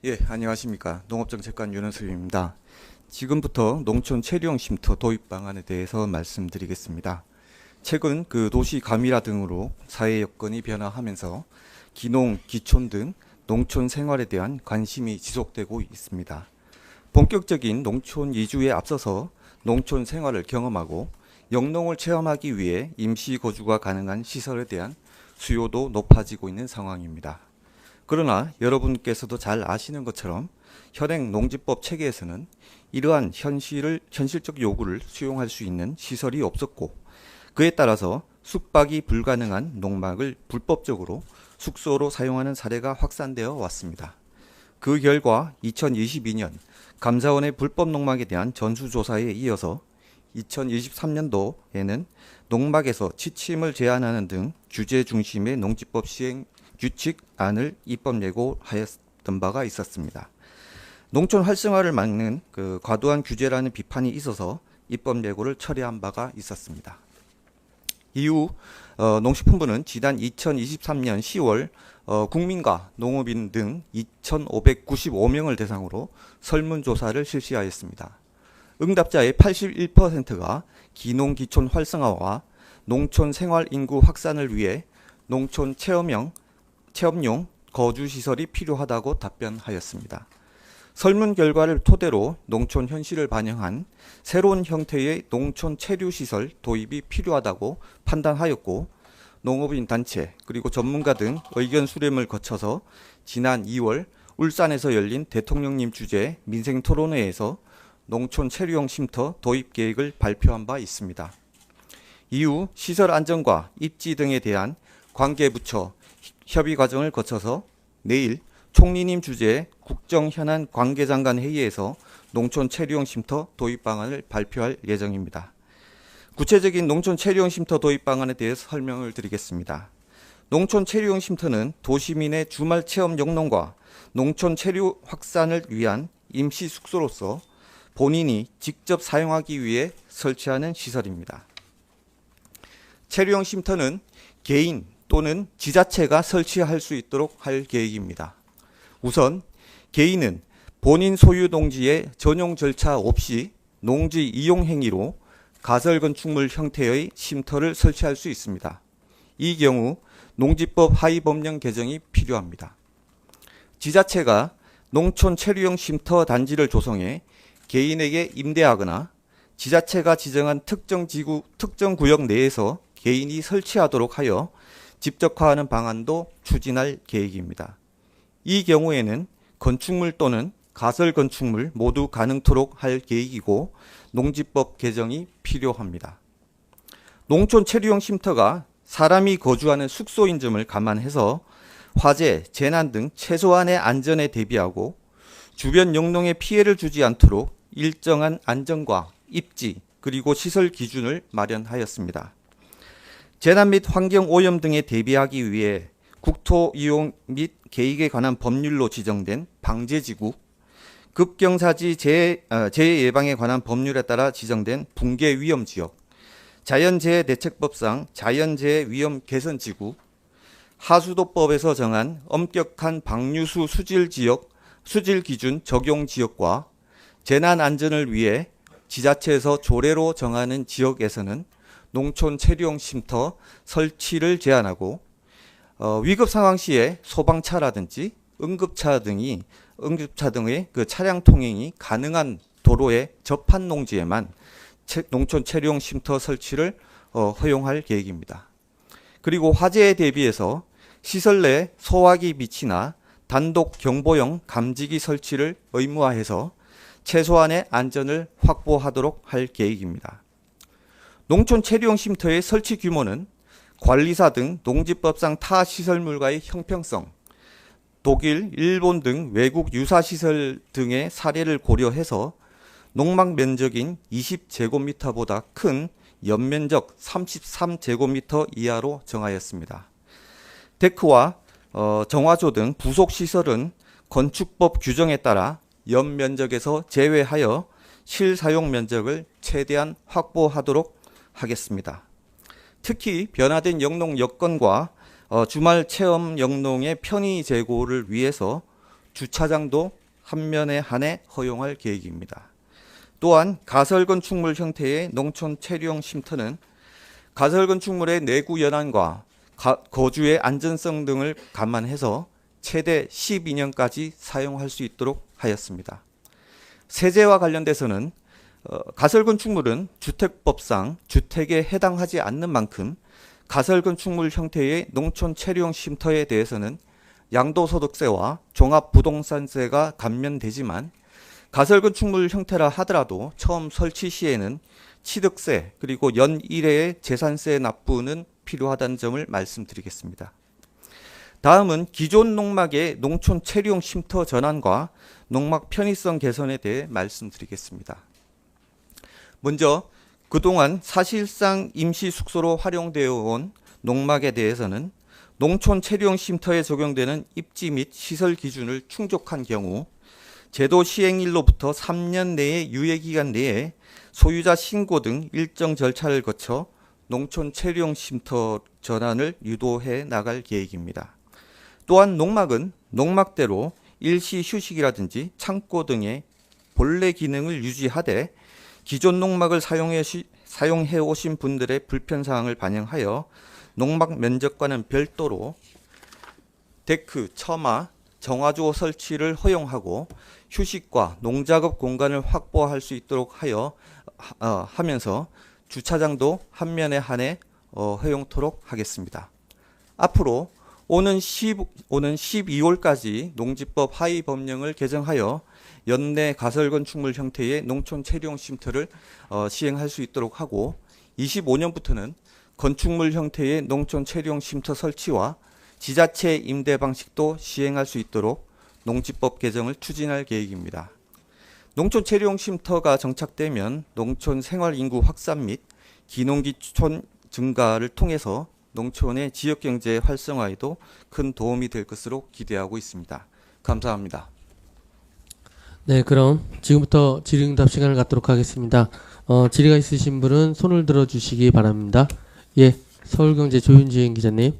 예, 안녕하십니까. 농업정책관 윤은섭입니다. 지금부터 농촌 체류형 쉼터 도입 방안에 대해서 말씀드리겠습니다. 최근 도시 과밀화 등으로 사회 여건이 변화하면서 기농, 기촌 등 농촌 생활에 대한 관심이 지속되고 있습니다. 본격적인 농촌 이주에 앞서서 농촌 생활을 경험하고 영농을 체험하기 위해 임시 거주가 가능한 시설에 대한 수요도 높아지고 있는 상황입니다. 그러나 여러분께서도 잘 아시는 것처럼 현행 농지법 체계에서는 이러한 현실적 요구를 수용할 수 있는 시설이 없었고, 그에 따라서 숙박이 불가능한 농막을 불법적으로 숙소로 사용하는 사례가 확산되어 왔습니다. 그 결과 2022년 감사원의 불법 농막에 대한 전수조사에 이어서 2023년도에는 농막에서 취침을 제한하는 등 규제 중심의 농지법 시행 규칙안을 입법 예고하였던 바가 있었습니다. 농촌 활성화를 막는 과도한 규제라는 비판이 있어서 입법 예고를 철회한 바가 있었습니다. 이후 농식품부는 지난 2023년 10월 국민과 농업인 등 2,595명을 대상으로 설문조사를 실시하였습니다. 응답자의 81%가 기농 기촌 활성화와 농촌 생활 인구 확산을 위해 농촌 체험용 거주시설이 필요하다고 답변하였습니다. 설문 결과를 토대로 농촌 현실을 반영한 새로운 형태의 농촌 체류시설 도입이 필요하다고 판단하였고, 농업인 단체 그리고 전문가 등 의견 수렴을 거쳐서 지난 2월 울산에서 열린 대통령님 주재 민생토론회에서 농촌 체류형 쉼터 도입 계획을 발표한 바 있습니다. 이후 시설 안전과 입지 등에 대한 관계부처 협의 과정을 거쳐서 내일 총리님 주재의 국정현안 관계장관 회의에서 농촌 체류형 쉼터 도입 방안을 발표할 예정입니다. 구체적인 농촌 체류형 쉼터 도입 방안에 대해서 설명을 드리겠습니다. 농촌 체류형 쉼터는 도시민의 주말 체험 영농과 농촌 체류 확산을 위한 임시 숙소로서 본인이 직접 사용하기 위해 설치하는 시설입니다. 체류형 쉼터는 개인 또는 지자체가 설치할 수 있도록 할 계획입니다. 우선 개인은 본인 소유 농지에 전용 절차 없이 농지 이용 행위로 가설 건축물 형태의 쉼터를 설치할 수 있습니다. 이 경우 농지법 하위 법령 개정이 필요합니다. 지자체가 농촌 체류형 쉼터 단지를 조성해 개인에게 임대하거나 지자체가 지정한 특정 구역 내에서 개인이 설치하도록 하여 집적화하는 방안도 추진할 계획입니다. 이 경우에는 건축물 또는 가설 건축물 모두 가능토록 할 계획이고 농지법 개정이 필요합니다. 농촌 체류형 쉼터가 사람이 거주하는 숙소인 점을 감안해서 화재, 재난 등 최소한의 안전에 대비하고 주변 영농에 피해를 주지 않도록 일정한 안전과 입지 그리고 시설 기준을 마련하였습니다. 재난 및 환경 오염 등에 대비하기 위해 국토 이용 및 계획에 관한 법률로 지정된 방제지구, 급경사지 재해 예방에 관한 법률에 따라 지정된 붕괴 위험 지역, 자연재해 대책법상 자연재해 위험 개선 지구, 하수도법에서 정한 엄격한 방류수 수질 기준 적용 지역과 재난 안전을 위해 지자체에서 조례로 정하는 지역에서는 농촌 체류형 쉼터 설치를 제한하고 위급 상황 시에 소방차라든지 응급차 등의 차량 통행이 가능한 도로의 접한 농지에만 농촌 체류형 쉼터 설치를 허용할 계획입니다. 그리고 화재에 대비해서 시설 내 소화기 비치나 단독 경보용 감지기 설치를 의무화해서 최소한의 안전을 확보하도록 할 계획입니다. 농촌 체류형 쉼터의 설치 규모는 관리사 등 농지법상 타 시설물과의 형평성, 독일, 일본 등 외국 유사 시설 등의 사례를 고려해서 농막 면적인 20제곱미터보다 큰 연면적 33제곱미터 이하로 정하였습니다. 데크와 정화조 등 부속 시설은 건축법 규정에 따라 연면적에서 제외하여 실사용 면적을 최대한 확보하도록 하겠습니다. 특히 변화된 영농 여건과 주말 체험 영농의 편의 제고를 위해서 주차장도 한 면에 한해 허용할 계획입니다. 또한 가설건축물 형태의 농촌 체류형 쉼터는 가설건축물의 내구 연한과 거주의 안전성 등을 감안해서 최대 12년까지 사용할 수 있도록 하였습니다. 세제와 관련돼서는 가설건축물은 주택법상 주택에 해당하지 않는 만큼 가설건축물 형태의 농촌 체류형 쉼터에 대해서는 양도소득세와 종합부동산세가 감면되지만 가설건축물 형태라 하더라도 처음 설치 시에는 취득세 그리고 연 1회의 재산세 납부는 필요하다는 점을 말씀드리겠습니다. 다음은 기존 농막의 농촌 체류용 쉼터 전환과 농막 편의성 개선에 대해 말씀드리겠습니다. 먼저 그동안 사실상 임시 숙소로 활용되어 온 농막에 대해서는 농촌 체류용 쉼터에 적용되는 입지 및 시설 기준을 충족한 경우 제도 시행일로부터 3년 내의 유예기간 내에 소유자 신고 등 일정 절차를 거쳐 농촌 체류용 쉼터 전환을 유도해 나갈 계획입니다. 또한 농막은 농막대로 일시 휴식이라든지 창고 등의 본래 기능을 유지하되 기존 농막을 사용해 오신 분들의 불편사항을 반영하여 농막 면적과는 별도로 데크, 처마, 정화조 설치를 허용하고 휴식과 농작업 공간을 확보할 수 있도록 하면서 주차장도 한 면에 한해 허용토록 하겠습니다. 앞으로 오는 12월까지 농지법 하위 법령을 개정하여 연내 가설건축물 형태의 농촌 체류용 쉼터를 시행할 수 있도록 하고 25년부터는 건축물 형태의 농촌 체류용 쉼터 설치와 지자체 임대 방식도 시행할 수 있도록 농지법 개정을 추진할 계획입니다. 농촌 체류용 쉼터가 정착되면 농촌 생활 인구 확산 및 기농기촌 증가를 통해서 농촌의 지역경제 활성화에도 큰 도움이 될 것으로 기대하고 있습니다. 감사합니다. 네, 그럼 지금부터 질의응답 시간을 갖도록 하겠습니다. 질의가 있으신 분은 손을 들어주시기 바랍니다. 예, 서울경제 조윤진 기자님.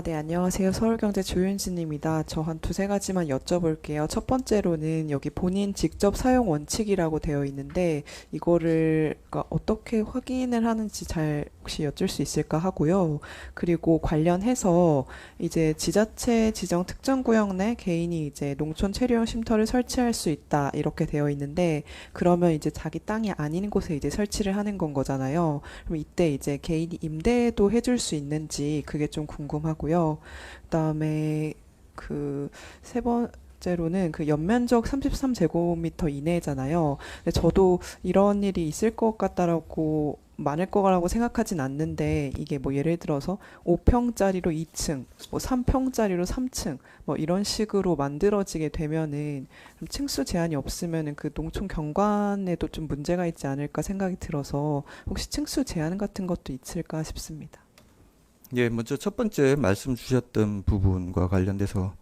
네, 안녕하세요. 서울경제 조윤진입니다. 저 한 두세 가지만 여쭤볼게요. 첫 번째로는 여기 본인 직접 사용 원칙이라고 되어 있는데 이거를 어떻게 확인을 하는지 잘 혹시 여쭐 수 있을까 하고요. 그리고 관련해서 이제 지자체 지정 특정 구역 내 개인이 이제 농촌 체류용 쉼터를 설치할 수 있다 이렇게 되어 있는데 그러면 이제 자기 땅이 아닌 곳에 이제 설치를 하는 건 거잖아요. 그럼 이때 이제 개인이 임대도 해줄 수 있는지 그게 좀 궁금하고 고요. 그다음에 그 세 번째로는 그 연면적 33제곱미터 이내잖아요. 근데 저도 이런 일이 있을 것 같다라고 많을 거라고 생각하진 않는데 이게 뭐 예를 들어서 5평짜리로 2층, 뭐 3평짜리로 3층 뭐 이런 식으로 만들어지게 되면은 층수 제한이 없으면은 그 농촌 경관에도 좀 문제가 있지 않을까 생각이 들어서 혹시 층수 제한 같은 것도 있을까 싶습니다. 예, 먼저 첫 번째 말씀 주셨던 부분과 관련돼서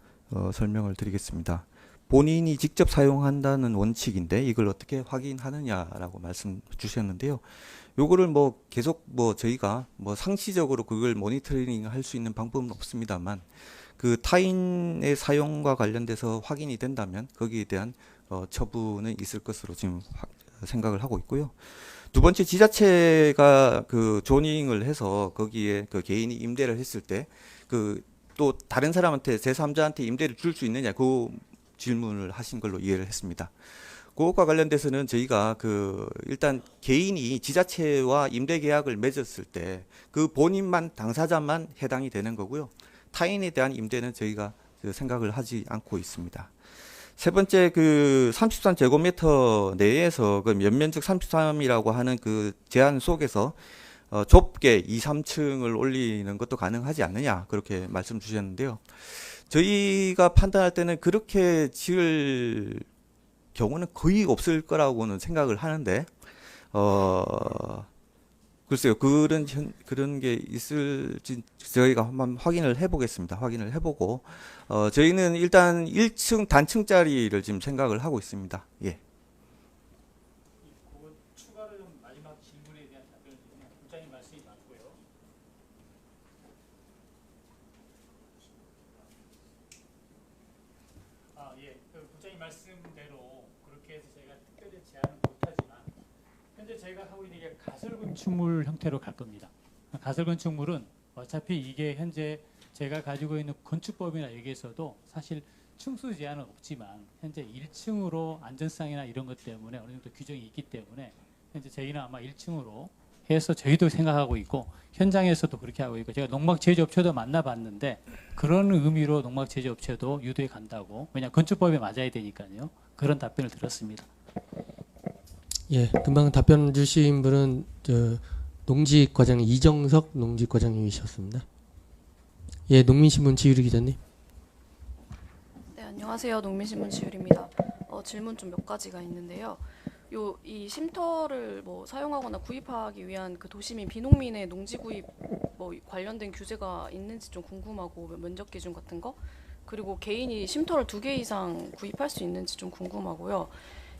설명을 드리겠습니다. 본인이 직접 사용한다는 원칙인데 이걸 어떻게 확인하느냐라고 말씀 주셨는데요. 요거를 뭐 계속 저희가 상시적으로 그걸 모니터링 할 수 있는 방법은 없습니다만 그 타인의 사용과 관련돼서 확인이 된다면 거기에 대한 처분은 있을 것으로 지금 생각을 하고 있고요. 두 번째, 지자체가 그 조닝을 해서 거기에 그 개인이 임대를 했을 때 그 또 다른 사람한테 제3자한테 임대를 줄 수 있느냐 그 질문을 하신 걸로 이해를 했습니다. 그것과 관련돼서는 저희가 그 일단 개인이 지자체와 임대 계약을 맺었을 때 그 본인만 당사자만 해당이 되는 거고요. 타인에 대한 임대는 저희가 생각을 하지 않고 있습니다. 세 번째, 그 33제곱미터 내에서 그 연면적 33이라고 하는 그 제한 속에서 좁게 2, 3층을 올리는 것도 가능하지 않느냐 그렇게 말씀 주셨는데요. 저희가 판단할 때는 그렇게 지을 경우는 거의 없을 거라고는 생각을 하는데 글쎄요, 그런 게 있을지 저희가 한번 확인을 해보겠습니다. 확인을 해보고 저희는 일단 1층 단층짜리를 지금 생각을 하고 있습니다. 예. 추가로 좀 마지막 질문에 대한 답변을 드리면 국장님 말씀이 맞고요. 그 국장님 말씀대로 그렇게 해서 저희가 특별히 제한은 못하지만 현재 저희가 하고 있는 게 가설건축물 형태로 갈 겁니다. 가설건축물은 어차피 이게 현재 제가 가지고 있는 건축법이나 여기에서도 사실 층수 제한은 없지만 현재 1층으로 안전상이나 이런 것 때문에 어느 정도 규정이 있기 때문에 현재 저희는 아마 1층으로 해서 저희도 생각하고 있고 현장에서도 그렇게 하고 있고 제가 농막 제조업체도 만나봤는데 그런 의미로 농막 제조업체도 유도해 간다고 왜냐 건축법에 맞아야 되니까요. 그런 답변을 들었습니다. 예, 금방 답변 주신 분은 농지과장 이정석 농지과장님이셨습니다. 예, 농민신문 지유리 기자님. 네, 안녕하세요. 농민신문 지율입니다. 질문 좀 몇 가지가 있는데요. 이 쉼터를 뭐 사용하거나 구입하기 위한 그 도시민 비농민의 농지 구입 뭐 관련된 규제가 있는지 좀 궁금하고 면적 기준 같은 거 그리고 개인이 쉼터를 2개 이상 구입할 수 있는지 좀 궁금하고요.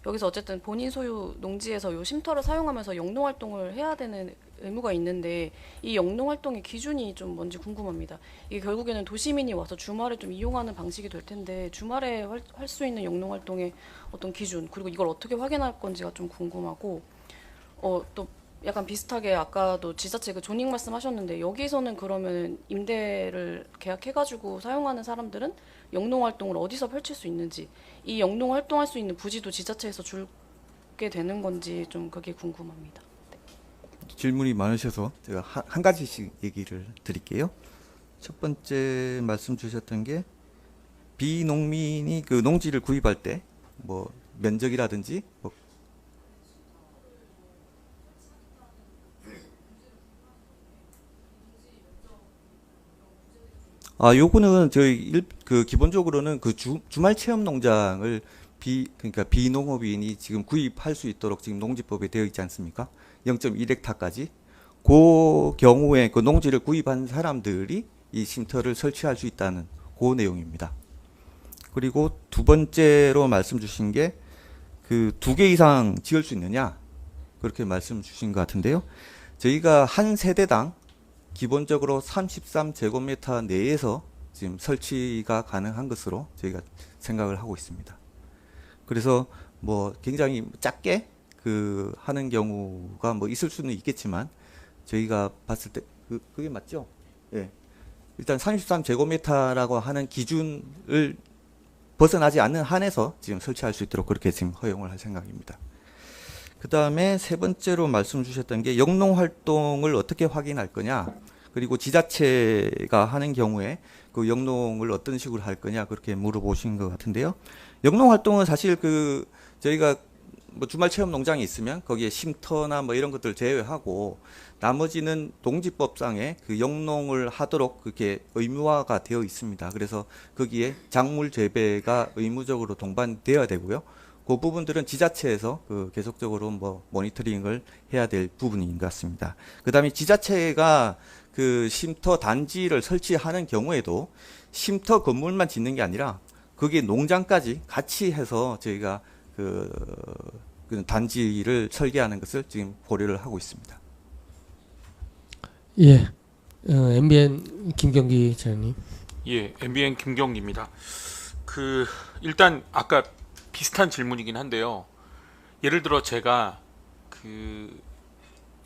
여기서 어쨌든 본인 소유 농지에서 요 쉼터를 사용하면서 영농 활동을 해야 되는 의무가 있는데 이 영농 활동의 기준이 좀 뭔지 궁금합니다. 이게 결국에는 도시민이 와서 주말에 좀 이용하는 방식이 될 텐데 주말에 할 수 있는 영농 활동의 어떤 기준 그리고 이걸 어떻게 확인할 건지가 좀 궁금하고 또 약간 비슷하게 아까도 지자체 그 존익 말씀하셨는데 여기서는 그러면 임대를 계약해가지고 사용하는 사람들은 영농 활동을 어디서 펼칠 수 있는지 이 영농 활동할 수 있는 부지도 지자체에서 주게 되는 건지 좀 그게 궁금합니다. 질문이 많으셔서 제가 한 가지씩 얘기를 드릴게요. 첫 번째 말씀 주셨던 게 비농민이 그 농지를 구입할 때 뭐 면적이라든지 뭐 요거는 저희 그 기본적으로는 그 주말 체험 농장을 그러니까 비농업인이 지금 구입할 수 있도록 지금 농지법에 되어 있지 않습니까? 0.1헥타까지. 그 경우에 그 농지를 구입한 사람들이 이 쉼터를 설치할 수 있다는 그 내용입니다. 그리고 두 번째로 말씀 주신 게 그 2개 이상 지을 수 있느냐? 그렇게 말씀 주신 것 같은데요. 저희가 한 세대당 기본적으로 33제곱미터 내에서 지금 설치가 가능한 것으로 저희가 생각을 하고 있습니다. 그래서 뭐 굉장히 작게 그 하는 경우가 뭐 있을 수는 있겠지만 저희가 봤을 때 그게 맞죠? 예. 일단 33제곱미터라고 하는 기준을 벗어나지 않는 한에서 지금 설치할 수 있도록 그렇게 지금 허용을 할 생각입니다. 그 다음에 세 번째로 말씀 주셨던 게 영농 활동을 어떻게 확인할 거냐, 그리고 지자체가 하는 경우에 그 영농을 어떤 식으로 할 거냐 그렇게 물어보신 것 같은데요. 영농 활동은 사실 그 저희가 뭐 주말 체험 농장이 있으면 거기에 쉼터나 뭐 이런 것들 제외하고 나머지는 농지법상에 그 영농을 하도록 그렇게 의무화가 되어 있습니다. 그래서 거기에 작물 재배가 의무적으로 동반되어야 되고요. 그 부분들은 지자체에서 그 계속적으로 뭐 모니터링을 해야 될 부분인 것 같습니다. 그다음에 지자체가 그 쉼터 단지를 설치하는 경우에도 쉼터 건물만 짓는 게 아니라 거기에 농장까지 같이 해서 저희가 그 단지를 설계하는 것을 지금 고려를 하고 있습니다. 예, MBN 김경기 차장님. 예, MBN 김경기입니다. 일단 아까 비슷한 질문이긴 한데요. 예를 들어 제가 그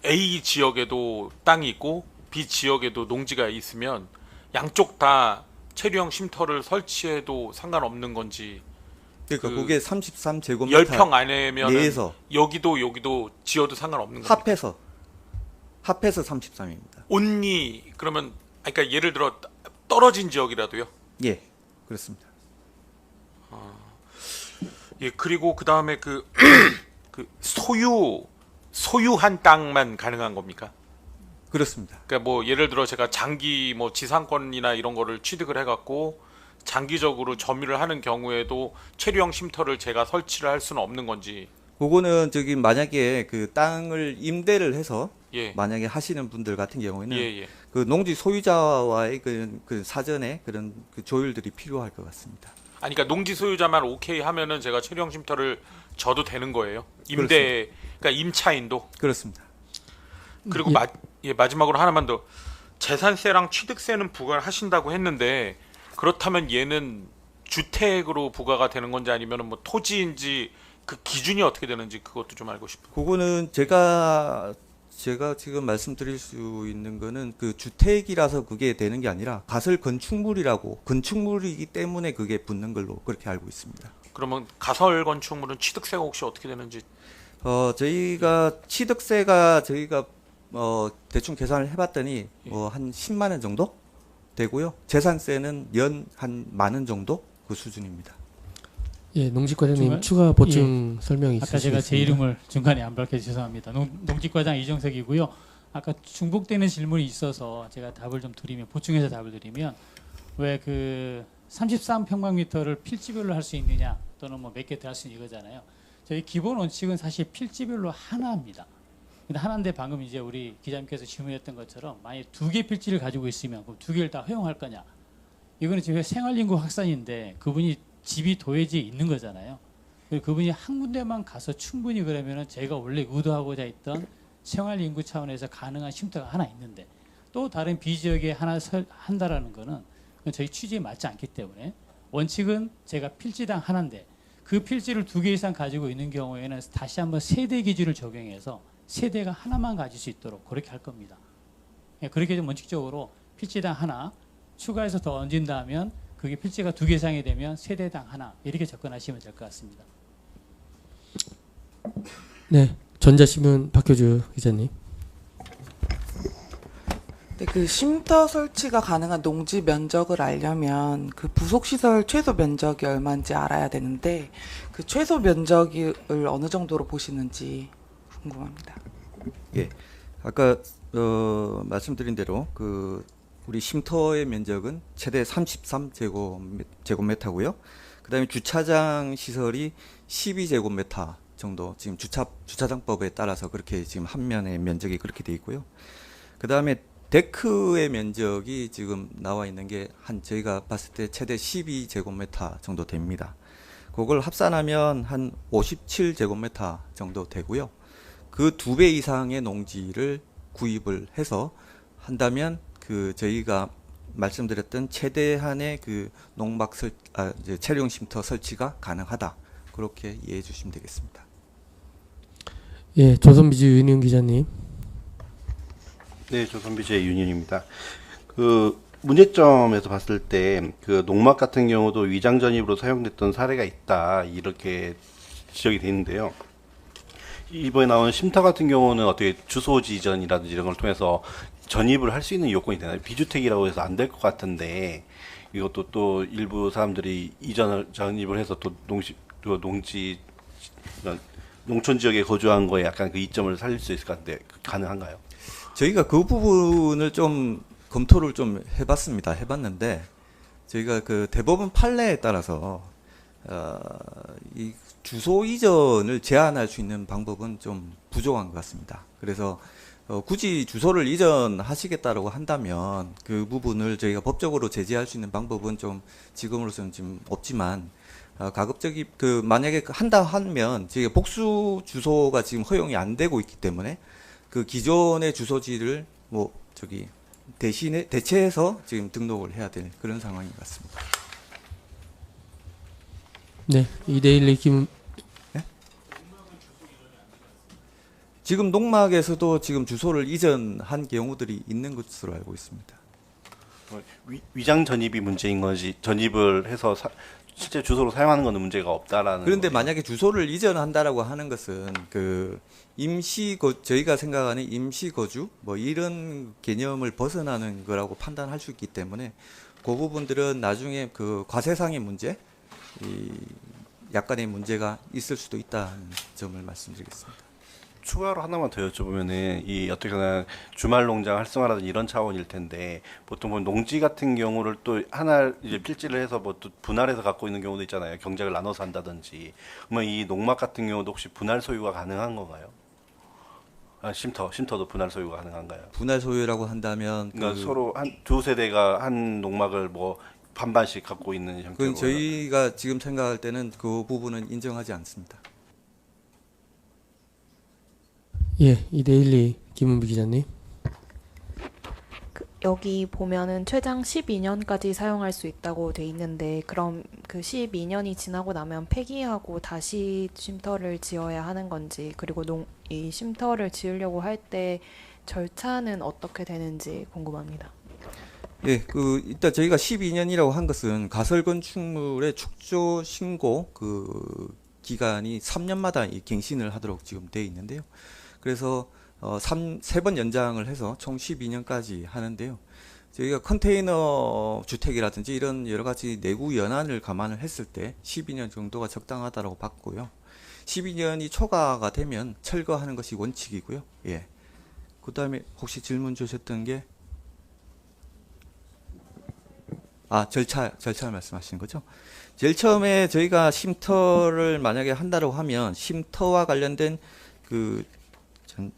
A 지역에도 땅이 있고 B 지역에도 농지가 있으면 양쪽 다 체류형 쉼터를 설치해도 상관없는 건지. 그러니까 그게 33제곱미터 10평 안에면 내에서 여기도 지어도 상관없는 겁니다. 합해서 33입니다. 온리 그러면 그러니까 예를 들어 떨어진 지역이라도요? 예, 그렇습니다. 예, 그리고 그 다음에 그 소유한 땅만 가능한 겁니까? 그렇습니다. 그러니까 뭐 예를 들어 제가 장기 뭐 지상권이나 이런 거를 취득을 해갖고 장기적으로 점유를 하는 경우에도 체류형 쉼터를 제가 설치를 할 수는 없는 건지. 그거는 저기 만약에 그 땅을 임대를 해서 예. 만약에 하시는 분들 같은 경우에는 예. 그 농지 소유자와의 그 사전에 그런 그 조율들이 필요할 것 같습니다. 아니, 그러니까 농지 소유자만 오케이 하면은 제가 체류형 쉼터를 져도 되는 거예요. 그러니까 임차인도. 그렇습니다. 그리고 마지막으로 하나만 더. 재산세랑 취득세는 부과를 하신다고 했는데 그렇다면 얘는 주택으로 부과가 되는 건지 아니면 뭐 토지인지 그 기준이 어떻게 되는지 그것도 좀 알고 싶어요. 그거는 제가 지금 말씀드릴 수 있는 거는 그 주택이라서 그게 되는 게 아니라 가설 건축물이라고 건축물이기 때문에 그게 붙는 걸로 그렇게 알고 있습니다. 그러면 가설 건축물은 취득세가 혹시 어떻게 되는지 저희가 취득세가 저희가 대충 계산을 해봤더니 한 10만 원 정도 되고요. 재산세는 연 한 만 원 정도 그 수준입니다. 예, 농직과장님 중간- 추가 보충 설명이 아까 있으시겠습니다. 제가 제 이름을 중간에 안 밝혀서 죄송합니다. 농직과장 이정석이고요. 아까 중복되는 질문이 있어서 제가 답을 좀 드리면 보충해서 답을 드리면 왜 그 33평방미터를 필지별로 할 수 있느냐 또는 뭐 몇 개 더 할 수 있는 이거잖아요. 저희 기본 원칙은 사실 필지별로 하나입니다. 근데 하나인데 방금 이제 우리 기자님께서 질문했던 것처럼 만약 두 개 필지를 가지고 있으면 그럼 두 개를 다 허용할 거냐? 이거는 지금 생활인구 확산인데 그분이 집이 도해지에 있는 거잖아요. 그리고 그분이 한 군데만 가서 충분히 그러면은 제가 원래 의도하고자 했던 생활인구 차원에서 가능한 쉼터가 하나 있는데 또 다른 비지역에 하나 한다라는 거는 그건 저희 취지에 맞지 않기 때문에 원칙은 제가 필지당 하나인데 그 필지를 두 개 이상 가지고 있는 경우에는 다시 한번 세대 기준을 적용해서 세대가 하나만 가질 수 있도록 그렇게 할 겁니다. 예, 그렇게 좀 원칙적으로 필지당 하나 추가해서 더 얹은다면 그게 필지가 두 개 이상이 되면 세대당 하나 이렇게 접근하시면 될 것 같습니다. 네, 전자신문 박효주 기자님. 네, 그 쉼터 설치가 가능한 농지 면적을 알려면 그 부속 시설 최소 면적이 얼마인지 알아야 되는데 그 최소 면적을 어느 정도로 보시는지 궁금합니다. 예, 아까 말씀드린 대로 그 우리 쉼터의 면적은 최대 33제곱미터고요. 그다음에 주차장 시설이 12제곱미터 정도 지금 주차장법에 따라서 그렇게 지금 한 면의 면적이 그렇게 돼 있고요. 그다음에 데크의 면적이 지금 나와 있는 게 한 저희가 봤을 때 최대 12제곱미터 정도 됩니다. 그걸 합산하면 한 57제곱미터 정도 되고요. 그 2배 이상의 농지를 구입을 해서 한다면 그 저희가 말씀드렸던 최대한의 그 이제 체류용 쉼터 설치가 가능하다. 그렇게 이해해 주시면 되겠습니다. 예, 조선비즈 윤희용 기자님. 네, 조선비즈의 윤현입니다. 그 문제점에서 봤을 때 그 농막 같은 경우도 위장 전입으로 사용됐던 사례가 있다 이렇게 지적이 돼 있는데요. 이번에 나온 쉼터 같은 경우는 어떻게 주소지 이전이라든지 이런 걸 통해서 전입을 할 수 있는 요건이 되나요? 비주택이라고 해서 안 될 것 같은데 이것도 또 일부 사람들이 전입을 해서 또 농촌 지역에 거주한 거에 약간 그 이점을 살릴 수 있을 것 같은데 가능한가요? 저희가 그 부분을 좀 검토를 좀 해봤는데 저희가 그 대법원 판례에 따라서 이 주소 이전을 제한할 수 있는 방법은 좀 부족한 것 같습니다. 그래서 굳이 주소를 이전하시겠다라고 한다면 그 부분을 저희가 법적으로 제재할 수 있는 방법은 좀 지금으로서는 지금 없지만 가급적이 그 만약에 한다 하면 저희가 복수 주소가 지금 허용이 안 되고 있기 때문에 그 기존의 주소지를 대체해서 지금 등록을 해야 될 그런 상황인 것 같습니다. 네, 이데일리 김. 지금 농막에서도 지금 주소를 이전한 경우들이 있는 것으로 알고 있습니다. 위장 전입이 문제인 거지 전입을 해서 실제 주소로 사용하는 것은 문제가 없다라는. 그런데 거죠. 만약에 주소를 이전한다라고 하는 것은 그 저희가 생각하는 임시 거주 뭐 이런 개념을 벗어나는 거라고 판단할 수 있기 때문에 그 부분들은 나중에 그 과세상의 문제, 약간의 문제가 있을 수도 있다는 점을 말씀드리겠습니다. 추가로 하나만 더 여쭤보면은 이 어떻게나 주말 농장 활성화라든지 이런 차원일 텐데 보통 뭐 농지 같은 경우를 또 하나 이제 필지를 해서 뭐 또 분할해서 갖고 있는 경우도 있잖아요. 경작을 나눠서 한다든지. 그러면 이 농막 같은 경우도 혹시 분할 소유가 가능한 건가요? 쉼터도 분할 소유가 가능한가요? 분할 소유라고 한다면 그러니까 서로 한 두 세대가 한 농막을 뭐 반반씩 갖고 있는 형태로. 그건 저희가 지금 생각할 때는 그 부분은 인정하지 않습니다. 예, 이데일리 김은비 기자님. 여기 보면은 최장 12년까지 사용할 수 있다고 돼 있는데 그럼 그 12년이 지나고 나면 폐기하고 다시 쉼터를 지어야 하는 건지 그리고 이 쉼터를 지으려고 할 때 절차는 어떻게 되는지 궁금합니다. 예, 일단 저희가 12년이라고 한 것은 가설 건축물의 축조 신고 기간이 3년마다 갱신을 하도록 지금 되어 있는데요. 그래서 3번 연장을 해서 총 12년까지 하는데요. 저희가 컨테이너 주택이라든지 이런 여러 가지 내구 연한을 감안을 했을 때 12년 정도가 적당하다고 봤고요. 12년이 초과가 되면 철거하는 것이 원칙이고요. 예. 그 다음에 혹시 질문 주셨던 게 절차 말씀하시는 거죠? 제일 처음에 저희가 쉼터를 만약에 한다고 하면 쉼터와 관련된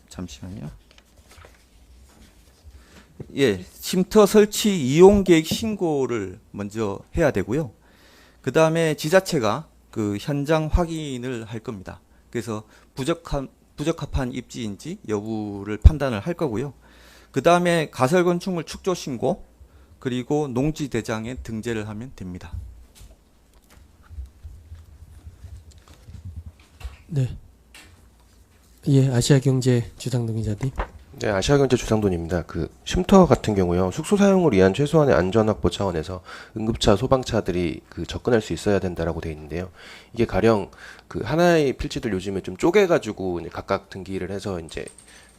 잠시만요. 예, 쉼터 설치 이용 계획 신고를 먼저 해야 되고요. 그 다음에 지자체가 현장 확인을 할 겁니다. 그래서 부적합한 입지인지 여부를 판단을 할 거고요. 그 다음에 가설 건축물 축조 신고 그리고 농지 대장에 등재를 하면 됩니다. 네. 예, 아시아경제 주상동 기자님. 네, 아시아경제 주상돈입니다. 쉼터 같은 경우요, 숙소 사용을 위한 최소한의 안전 확보 차원에서 응급차, 소방차들이 접근할 수 있어야 된다라고 되어 있는데요. 이게 가령 하나의 필지들 요즘에 좀 쪼개가지고 이제 각각 등기를 해서 이제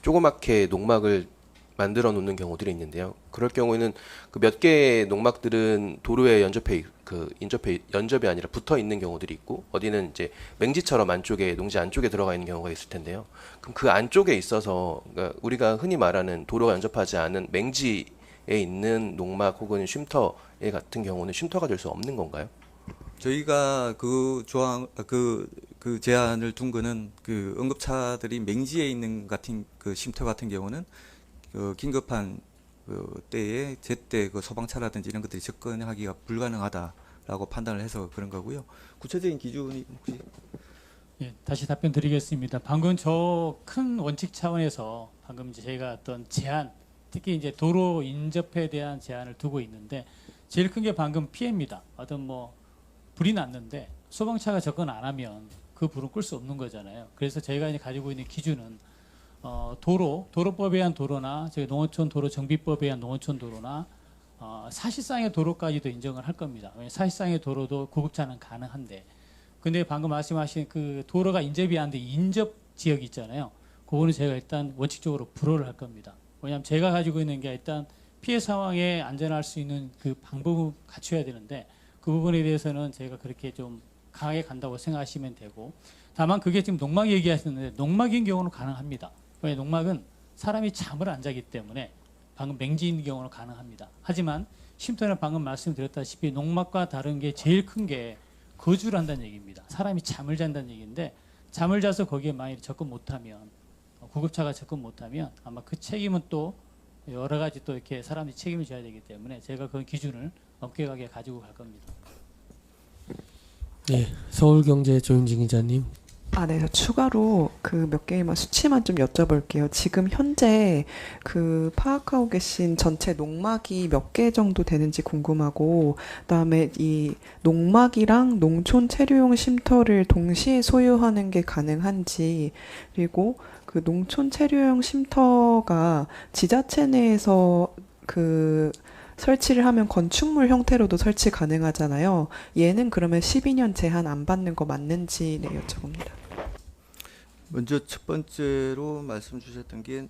조그맣게 농막을 만들어 놓는 경우들이 있는데요. 그럴 경우에는 몇 개의 농막들은 도로에 연접이 아니라 붙어 있는 경우들이 있고, 어디는 이제 맹지처럼 농지 안쪽에 들어가 있는 경우가 있을 텐데요. 그럼 그 안쪽에 있어서, 그러니까 우리가 흔히 말하는 도로가 연접하지 않은 맹지에 있는 농막 혹은 쉼터에 같은 경우는 쉼터가 될 수 없는 건가요? 저희가 그 제안을 둔 거는 응급차들이 맹지에 있는 쉼터 같은 경우는 긴급한 때에 제때 소방차라든지 이런 것들이 접근하기가 불가능하다라고 판단을 해서 그런 거고요. 구체적인 기준이 혹시? 예, 다시 답변 드리겠습니다. 방금 저 큰 원칙 차원에서 방금 이제 저희가 어떤 제한, 특히 이제 도로 인접에 대한 제한을 두고 있는데 제일 큰 게 방금 피해입니다. 어떤 불이 났는데 소방차가 접근 안 하면 그 불은 끌 수 없는 거잖아요. 그래서 저희가 이제 가지고 있는 기준은 도로법에 의한 도로나 저희 농어촌 도로 정비법에 의한 농어촌 도로나 사실상의 도로까지도 인정을 할 겁니다. 왜냐하면 사실상의 도로도 구급차는 가능한데, 근데 방금 말씀하신 도로가 인접이 안 돼 인접 지역이 있잖아요. 그거는 제가 일단 원칙적으로 불허를 할 겁니다. 왜냐하면 제가 가지고 있는 게 일단 피해 상황에 안전할 수 있는 방법을 갖춰야 되는데, 그 부분에 대해서는 제가 그렇게 좀 강하게 간다고 생각하시면 되고, 다만 그게 지금 농막 얘기하셨는데 농막인 경우는 가능합니다. 왜냐하면 농막은 사람이 잠을 안 자기 때문에 방금 맹지인 경우는 가능합니다. 하지만 쉼터는 방금 말씀드렸다시피 농막과 다른 게 제일 큰 게 거주를 한다는 얘기입니다. 사람이 잠을 잔다는 얘기인데, 잠을 자서 거기에 만약에 접근 못하면, 구급차가 접근 못하면 아마 그 책임은 또 여러 가지 또 이렇게 사람들이 책임을 져야 되기 때문에 제가 그 기준을 엄격하게 가지고 갈 겁니다. 예, 서울경제 조윤진 기자님. 네, 저 추가로 몇 개만 수치만 좀 여쭤볼게요. 지금 현재 파악하고 계신 전체 농막이 몇 개 정도 되는지 궁금하고, 그다음에 이 농막이랑 농촌 체류용 쉼터를 동시에 소유하는 게 가능한지, 그리고 농촌 체류용 쉼터가 지자체 내에서 설치를 하면 건축물 형태로도 설치 가능하잖아요. 얘는 그러면 12년 제한 안 받는 거 맞는지 여쭤봅니다. 먼저 첫 번째로 말씀 주셨던 게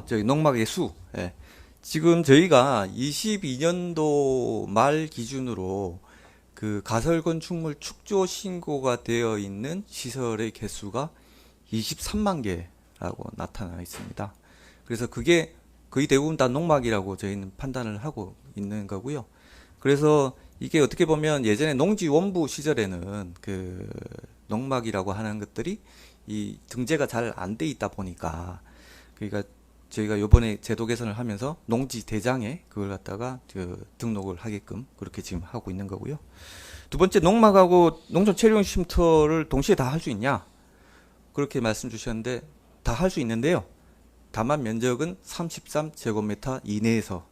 저기 농막의 수. 예. 지금 저희가 22년도 말 기준으로 가설 건축물 축조 신고가 되어 있는 시설의 개수가 23만 개라고 나타나 있습니다. 그래서 그게 거의 대부분 다 농막이라고 저희는 판단을 하고 있는 거고요. 그래서 이게 어떻게 보면 예전에 농지 원부 시절에는 농막이라고 하는 것들이 이 등재가 잘 안 돼 있다 보니까, 그러니까 저희가 요번에 제도 개선을 하면서 농지 대장에 그걸 갖다가 등록을 하게끔 그렇게 지금 하고 있는 거고요. 두 번째, 농막하고 농촌 체류용 쉼터를 동시에 다 할 수 있냐? 그렇게 말씀 주셨는데 다 할 수 있는데요. 다만 면적은 33제곱미터 이내에서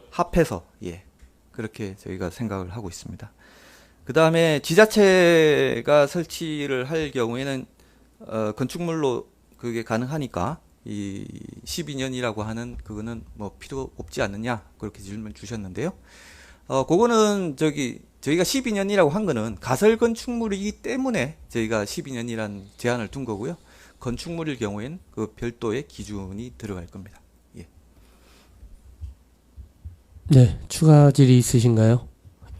합해서 예 그렇게 저희가 생각을 하고 있습니다. 그 다음에 지자체가 설치를 할 경우에는 건축물로 그게 가능하니까 이 12년이라고 하는 그거는 뭐 필요 없지 않느냐 그렇게 질문 주셨는데요. 그거는 저희가 12년이라고 한 거는 가설 건축물이기 때문에 저희가 12년이라는 제한을 둔 거고요. 건축물일 경우에는 그 별도의 기준이 들어갈 겁니다. 예. 네, 추가 질의 있으신가요?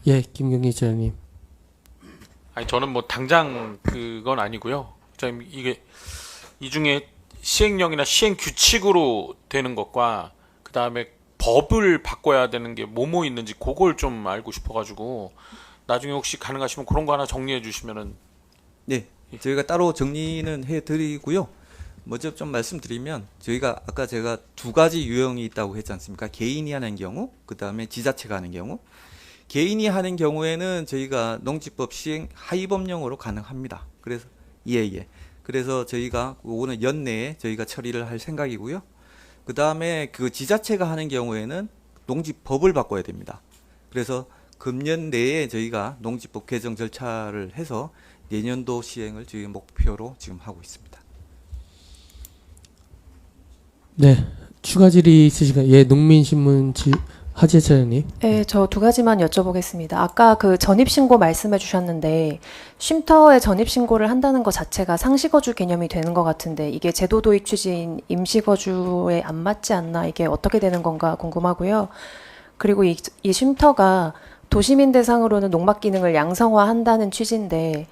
예, 김경희 지사님. 아니 저는 뭐 당장 그건 아니고요. 좀 이게 이 중에 시행령이나 시행 규칙으로 되는 것과 그 다음에 법을 바꿔야 되는 게 뭐뭐 있는지 그걸 좀 알고 싶어가지고 나중에 혹시 가능하시면 그런 거 하나 정리해 주시면은. 네, 저희가 따로 정리는 해드리고요. 먼저 좀 말씀드리면 저희가 아까 제가 두 가지 유형이 있다고 했지 않습니까? 개인이 하는 경우, 그 다음에 지자체가 하는 경우. 개인이 하는 경우에는 저희가 농지법 시행 하위법령으로 가능합니다. 그래서 그래서 저희가 오늘 연내에 저희가 처리를 할 생각이고요. 그 다음에 그 지자체가 하는 경우에는 농지법을 바꿔야 됩니다. 그래서 금년 내에 저희가 농지법 개정 절차를 해서 내년도 시행을 저희 목표로 지금 하고 있습니다. 네, 추가 질의 있으신가요? 예, 농민신문 하재 차장님. 네, 저 두 가지만 여쭤보겠습니다. 아까 그 전입신고 말씀해 주셨는데 쉼터에 전입신고를 한다는 것 자체가 상시거주 개념이 되는 것 같은데 이게 제도 도입 취지인 임시거주에 안 맞지 않나 이게 어떻게 되는 건가 궁금하고요. 그리고 이 쉼터가 도시민 대상으로는 농막 기능을 양성화한다는 취지인데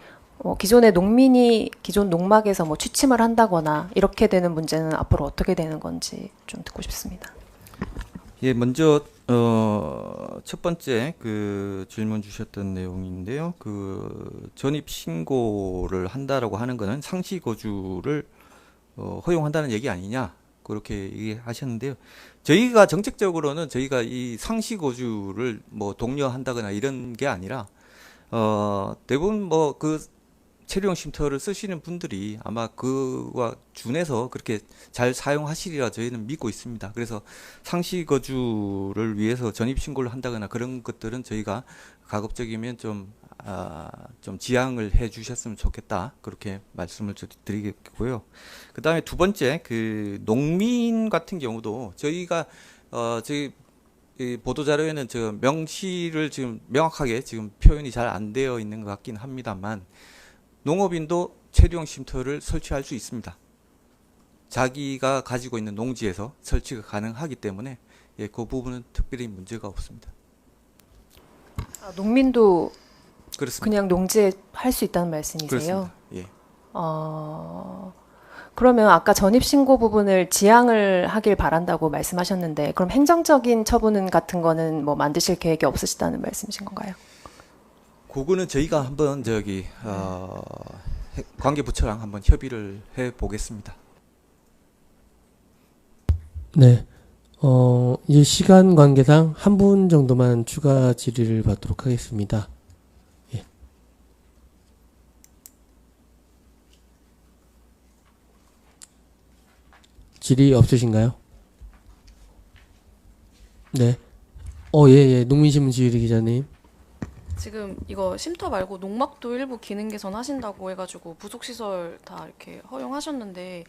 기존의 농민이 기존 농막에서 뭐 취침을 한다거나 이렇게 되는 문제는 앞으로 어떻게 되는 건지 좀 듣고 싶습니다. 예, 먼저 첫 번째 그 질문 주셨던 내용인데요. 그 전입 신고를 한다라고 하는 거는 상시 거주를 허용한다는 얘기 아니냐 그렇게 얘기하셨는데요. 저희가 정책적으로는 저희가 이 상시 거주를 뭐 독려한다거나 이런 게 아니라 대부분 뭐 그 체류형 쉼터를 쓰시는 분들이 아마 그와 준해서 그렇게 잘 사용하시리라 저희는 믿고 있습니다. 그래서 상시 거주를 위해서 전입 신고를 한다거나 그런 것들은 저희가 가급적이면 좀 지양을 해 주셨으면 좋겠다. 그렇게 말씀을 드리겠고요. 그 다음에 두 번째, 그 농민 같은 경우도 저희가, 저희 이 보도자료에는 저 명시를 지금 명확하게 지금 표현이 잘 안 되어 있는 것 같긴 합니다만 농업인도 체류형 쉼터를 설치할 수 있습니다. 자기가 가지고 있는 농지에서 설치가 가능하기 때문에 예, 그 부분은 특별히 문제가 없습니다. 농민도 그렇습니다. 그냥 농지에 할 수 있다는 말씀이세요? 그렇습니다. 예. 그러면 아까 전입신고 부분을 지양을 하길 바란다고 말씀하셨는데 그럼 행정적인 처분 같은 거는 뭐 만드실 계획이 없으시다는 말씀이신 건가요? 그거는 저희가 한번 관계부처랑 한번 협의를 해 보겠습니다. 네, 이제 시간 관계상 한 분 정도만 추가 질의를 받도록 하겠습니다. 예. 질의 없으신가요? 네. 예. 농민신문 지유리 기자님. 지금 이거 쉼터 말고 농막도 일부 기능 개선하신다고 해가지고 부속시설 다 이렇게 허용하셨는데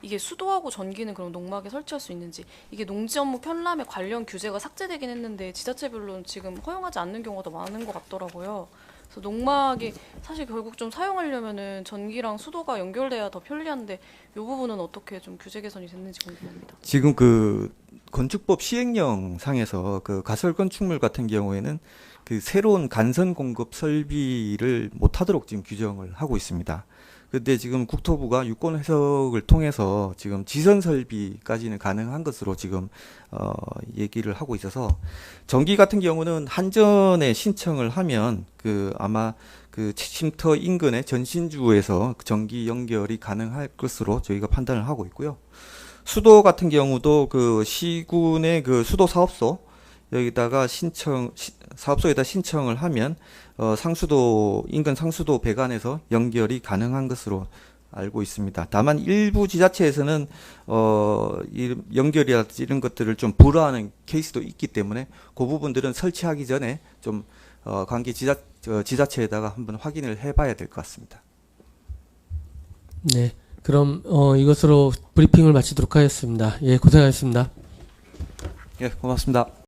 이게 수도하고 전기는 그럼 농막에 설치할 수 있는지 이게 농지 업무 편람에 관련 규제가 삭제되긴 했는데 지자체별로는 지금 허용하지 않는 경우가 더 많은 것 같더라고요. 그래서 농막이 사실 결국 좀 사용하려면은 전기랑 수도가 연결돼야 더 편리한데 이 부분은 어떻게 좀 규제 개선이 됐는지 궁금합니다. 지금 그 건축법 시행령 상에서 그 가설 건축물 같은 경우에는 그 새로운 간선 공급 설비를 못하도록 지금 규정을 하고 있습니다. 근데 지금 국토부가 유권 해석을 통해서 지금 지선 설비까지는 가능한 것으로 지금 얘기를 하고 있어서 전기 같은 경우는 한전에 신청을 하면 그 아마 그 쉼터 인근의 전신주에서 전기 연결이 가능할 것으로 저희가 판단을 하고 있고요. 수도 같은 경우도 그 시군의 그 수도 사업소 여기다가 사업소에다 신청을 하면 상수도 인근 상수도 배관에서 연결이 가능한 것으로 알고 있습니다. 다만 일부 지자체에서는 이 연결이라든지 이런 것들을 좀 불허하는 케이스도 있기 때문에 그 부분들은 설치하기 전에 좀 관계 지자체에다가 한번 확인을 해봐야 될 것 같습니다. 네, 그럼 이것으로 브리핑을 마치도록 하겠습니다. 예, 고생하셨습니다. 예, 고맙습니다.